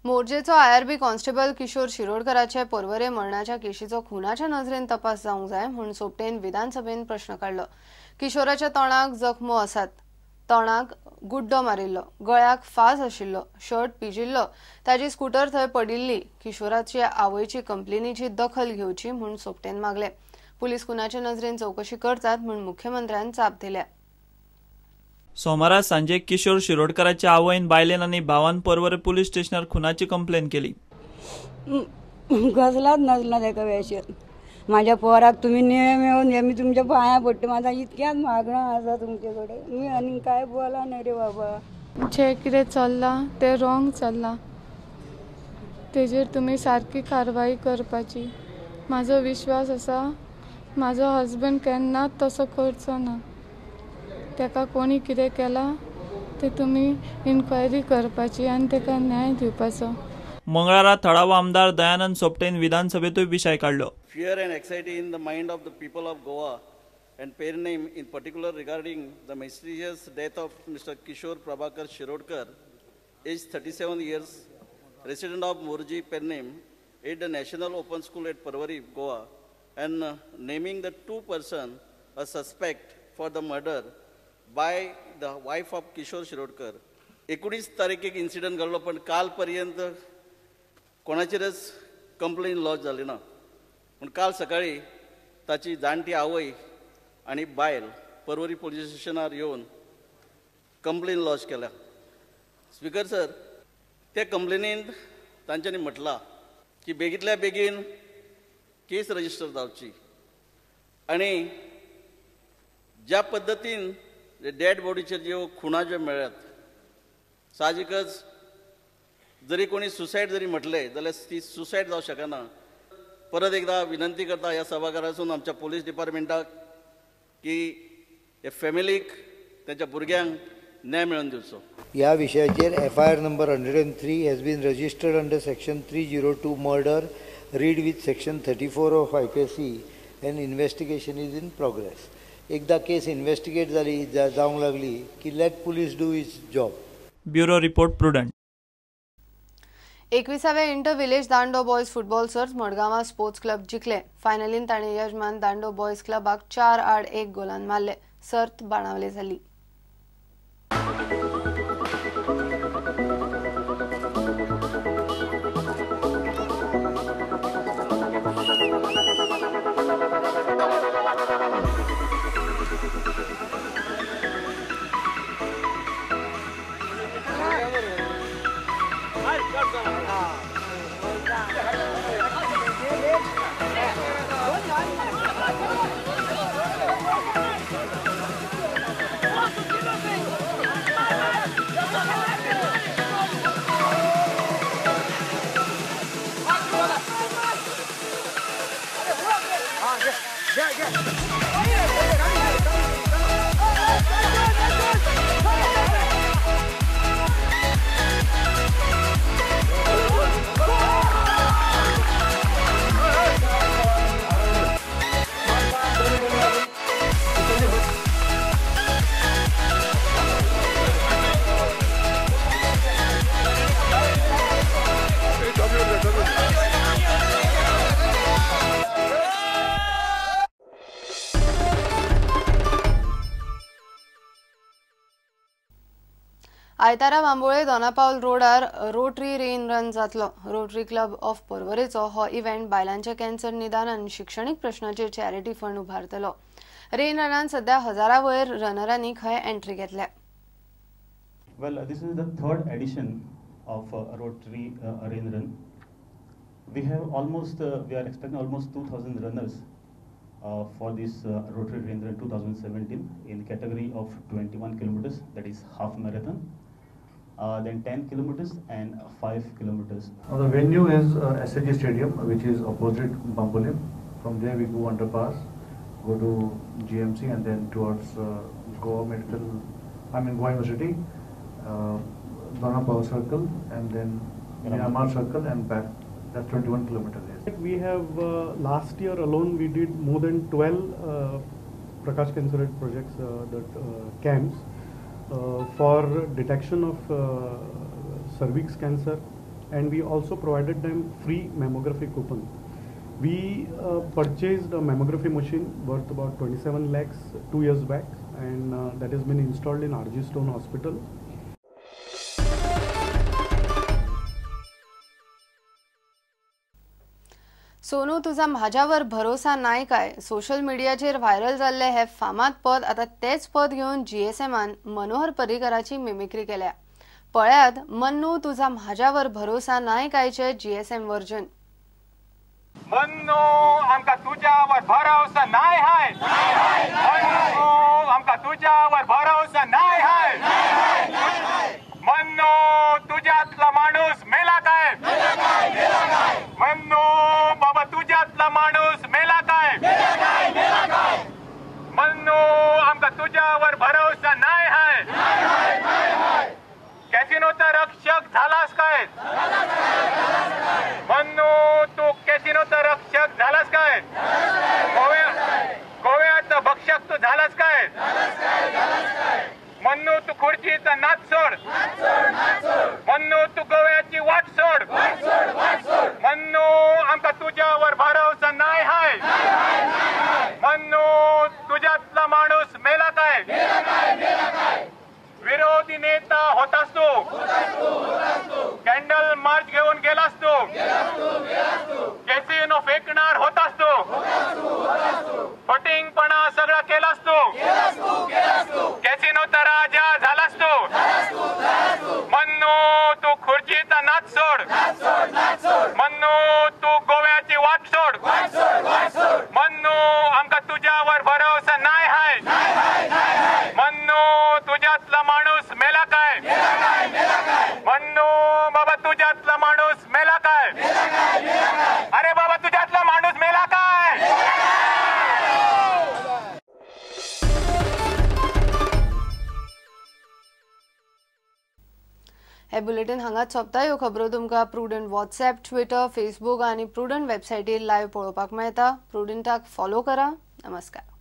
मोर्जेचो IRB constable Kishore शिरोडकराचे पर्वरे मरणाच्या केशीचो खुनाच्या नजरेन तपास जावंक जाय म्हूण सोपटेन विधानसभेन प्रश्न काढलो। किशोराच्या तोंडाक जखमो आसात, तोंडाक गुड्डो मारिल्लो, गळ्याक फास आशिल्लो, शर्ट पिजिल्लो, ताजी स्कूटर थंय पडिल्ली। किशोराची आवयची कंप्लेनीची दखल घेवची म्हूण सोपटेन मागले। पुलीस खुनाच्या नजरेन चौकशी करतात म्हूण मुख्यमंत्र्यान चाप दिल्या। सोमारा सांजे किशोर शिरोडकराच्या आवयन, बायलेन आनी भावान पर्वरे पुलीस स्टेशनार खुनाची कंप्लेन केली। कसलाच नसला तेका वेशन। माझ्या पोराक तुम्ही नेहमी येऊन मी तुमच्या पाया पडटे, माझा इतक्यात मागणं आसा तुमचे कडेन, मी आनी काय बोला नाही रे बाबा। जे कितें चल्ला ते रॉंग चल्ला, तेजेर तुम्ही सारकी कारवाई करपाची। माझो विश्वास आसा माझो हजबंड केन्नाच तसो करचो ना। तेका कोणी कितें केला ते तुम्ही इन्क्वायरी करपाची आनी तेका न्याय दिवपाचो। मंगळारा थळावो आमदार दयानंद सोपटेन विधानसभेतूय विशय काढलो। Fear and anxiety in the mind of the people of Goa and Pernem in particular regarding the mysterious death of Mr. Kishore Prabhakar Shirodkar, aged 37 years, resident of Morji, Pernem, at the National Open School at Parvari, Goa, and naming the two persons a suspect for the murder by the wife of Kishore Shirodkar. 19 तारीख incident घडलो, पण कालपर्यंत कोणाचेरच complain lodge झाली ना। पण काल सकाळी ताची जाणटी आवय आणि बायल पर्वरी पोलीस स्टेशनार येऊन कंप्लेन लॉज केल्या। स्पीकर सर, त्या कंप्लेनींत तांच्यांनी म्हटला की बेगीतल्या बेगीन केस रजिस्टर जावची आणि ज्या पद्धतीन डेड बॉडीचे ज्यो खुणा ज्यो मेळ्ळ्यात, साहजिकच जरी कोणी सुसायड जरी म्हटले जाल्यार ती सुसायड जावं शकना। परत एकदा विनंती करता ह्या सभाघरासून आमच्या पोलीस डिपार्टमेंटाक की ह्या फॅमिलीक त्यांच्या भुरग्यांक न्याय मेळोवन दिवचो। ह्या विशयाचेर FIR number 103 has been registered under section 302 murder read with section 34 of IPC and investigation is in progress. एकदा केस इन्व्हेस्टिगेट जाली जावंक लागली की let police do its job. Bureau report Prudent. 21व्या इंटर विलेज दांडो बॉयज फुटबॉल सर्त मडगांवां sports club जिखले। फायनलीन ताणें यजमान दांडो बॉयज क्लबाक 4-1 गोलान मारले। सर्त बाणावले जाली। आयतारा बांबोळे दोनापावल रोडार रोटरी रेन रन जातलो। रोटरी क्लब ऑफ पर्वरेचो हो इव्हेंट बायलांचे कॅन्सर निदान आनी शिक्षणीक प्रश्नाचेर चॅरिटी फंड उभारतलो। रेन रनान सध्या हजारा वयर रनरांनी खंय एंट्री घेतल्या। Well, this is the third edition of Rotary Rain Run. We are expecting almost 2,000 runners for this Rotary Rain Run 2017 in category of 21 kilometers, that is half marathon, then 10 kilometers and 5 kilometers. The venue is SAG Stadium, which is opposite Bambole. From there we go underpass, go to GMC and then towards Goa University, Dona Power Circle and then Myanmar Circle and back. That's 21 kilometers. Yes. We have last year alone we did more than 12 Prakash Cancer Red projects, camps for detection of cervix cancer and we also provided them free mammography coupon. We purchased a mammography machine worth about 27 lakhs 2 years back, and that has been installed in RG Stone Hospital. Sonu तुझा माझ्यावर भरोसा नाही काय social मीडियाचेर viral जाल्ले हे फामाद पद आता तेच पद घेऊन GSMन मनोहर पर्रीकराची मिमिक्री केल्या. पळ्यात मन्नू तुझा माझ्यावर भरोसा नाही कायचे GSM वर्जन. मन्नू आमका तुझ्यावर भरोसा नाही हाय. मन्नू आमका तुझ्यावर भरोसा नाही हाय. मन्नू तुझ्यातला माणूस मेला काय. मन्नू बाबा तुझ्यातला माणूस मेला काय. मन्नू आमका तुझ्यावर भरोसा नाही हाय. कॅसिनोचा रक्षक झालास काय. मन्नू तू कॅसिनोचा रक्षक झालास काय. गोव्याचा भक्षक तू झालास काय. मन्नू तू खुर्चीचा नाच सोड. मन्नू तू गोव्याची वाट सोड. मन्नू आमका तुझ्यावर भरोसा नाही हाय. मन्नू तुझ्यातला माणूस मेला काय. विरोधी नेता होतास तू. कॅन्डल मार्च घेऊन गेलास तू. कॅसिनो फेकणार होतास तू. फटिंगपणा सगळा केलास तू. कॅसिनोचा राजा झालास तू. मन्नू तू खुर्चीचा नाच सोड. मन्नू तू गोव्याची वाट सोड. मन्नू आमका तुझ्यावर भरोसा नाही हाय. मन्नू तुझ्यातला माणूस मेला काय. मन्नू बाबा तुझ्यातला माणूस मेला काय. अरे बाबा तुझ्यातला माणूस मेला काय. हे बुलेटिन हांगाच सोंपता. ह्यो खबरो तुमकां प्रुडंट व्हॉट्सॲप, ट्विटर, फेसबुक आणि प्रुडंट वेबसायटीर लायव्ह पळोवपाक मेळटा. प्रुडंटाक फॉलो करा. नमस्कार.